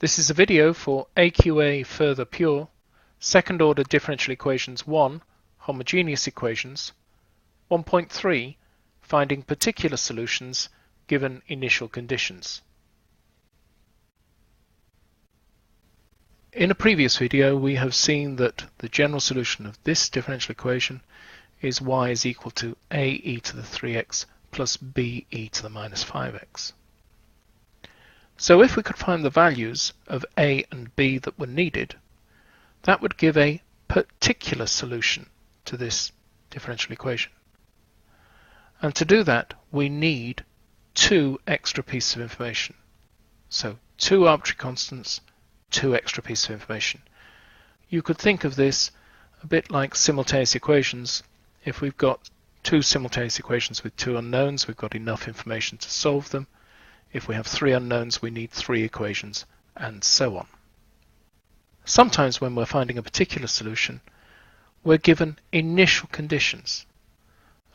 This is a video for AQA Further Pure, second order differential equations 1, homogeneous equations, 1.3, finding particular solutions given initial conditions. In a previous video we have seen that the general solution of this differential equation is y is equal to a e to the 3x plus b e to the minus 5x. So if we could find the values of a and b that were needed, that would give a particular solution to this differential equation. And to do that, we need two extra pieces of information. So two arbitrary constants, two extra pieces of information. You could think of this a bit like simultaneous equations. If we've got two simultaneous equations with two unknowns, we've got enough information to solve them. If we have three unknowns, we need three equations, and so on. Sometimes when we're finding a particular solution, we're given initial conditions.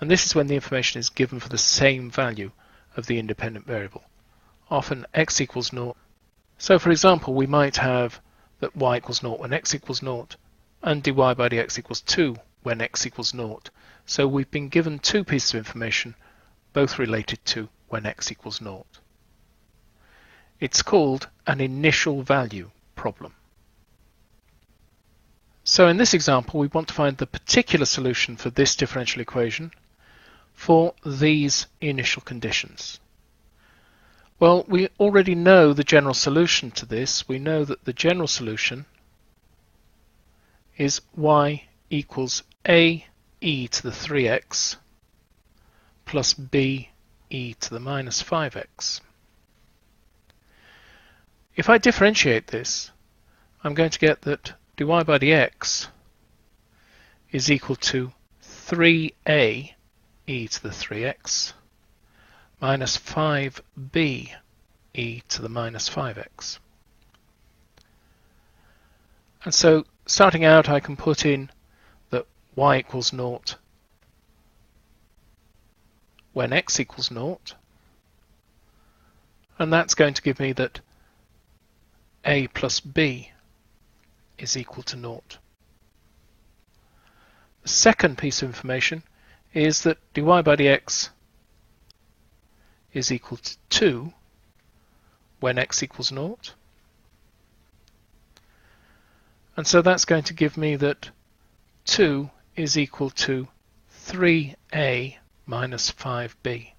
And this is when the information is given for the same value of the independent variable, often x equals 0. So for example, we might have that y equals 0 when x equals 0, and dy by dx equals 2 when x equals 0. So we've been given two pieces of information, both related to when x equals 0. It's called an initial value problem. So in this example, we want to find the particular solution for this differential equation for these initial conditions. Well, we already know the general solution to this. We know that the general solution is y equals a e to the 3x plus b e to the minus 5x. If I differentiate this, I'm going to get that dy by dx is equal to 3a e to the 3x minus 5b e to the minus 5x. And so starting out, I can put in that y equals 0 when x equals 0, and that's going to give me that a plus b is equal to 0. The second piece of information is that dy by dx is equal to 2 when x equals 0. And so that's going to give me that 2 is equal to 3a minus 5b.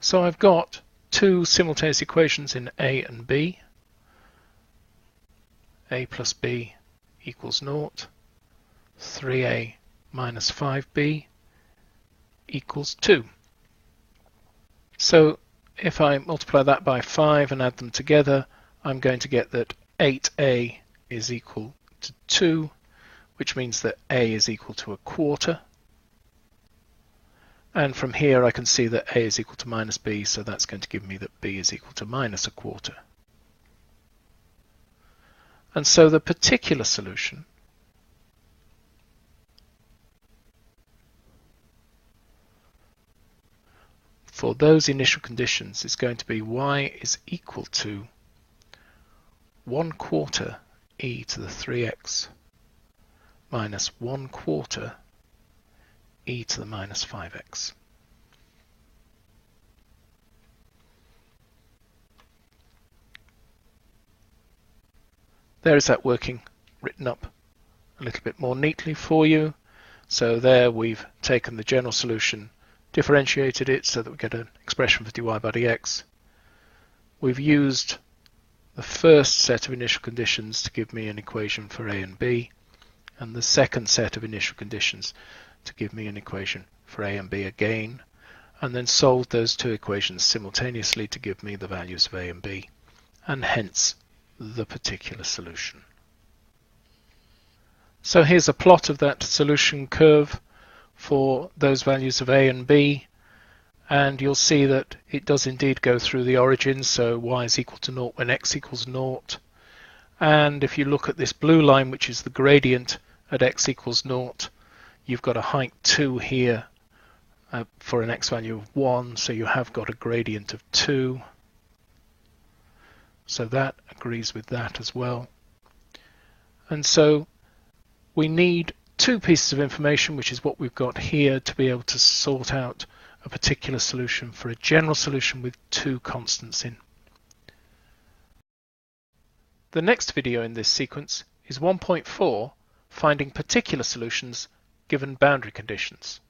So I've got two simultaneous equations in a and b. A plus b equals 0. 3a minus 5b equals 2. So if I multiply that by 5 and add them together, I'm going to get that 8a is equal to 2, which means that a is equal to a quarter. And from here I can see that a is equal to minus b, so that's going to give me that b is equal to minus a quarter. And so the particular solution for those initial conditions is going to be y is equal to 1/4 e to the 3x minus 1/4 e to the minus 5x. There is that working written up a little bit more neatly for you. So there we've taken the general solution, differentiated it so that we get an expression for dy by dx. We've used the first set of initial conditions to give me an equation for a and b, and the second set of initial conditions to give me an equation for a and b again, and then solved those two equations simultaneously to give me the values of a and b, and hence the particular solution. So here's a plot of that solution curve for those values of a and b, and you'll see that it does indeed go through the origin, so y is equal to 0 when x equals 0. And if you look at this blue line, which is the gradient at x equals 0, you've got a height 2 here for an x value of 1, so you have got a gradient of 2. So that agrees with that as well. And so we need two pieces of information, which is what we've got here, to be able to sort out a particular solution for a general solution with two constants in. The next video in this sequence is 1.4, finding particular solutions given boundary conditions.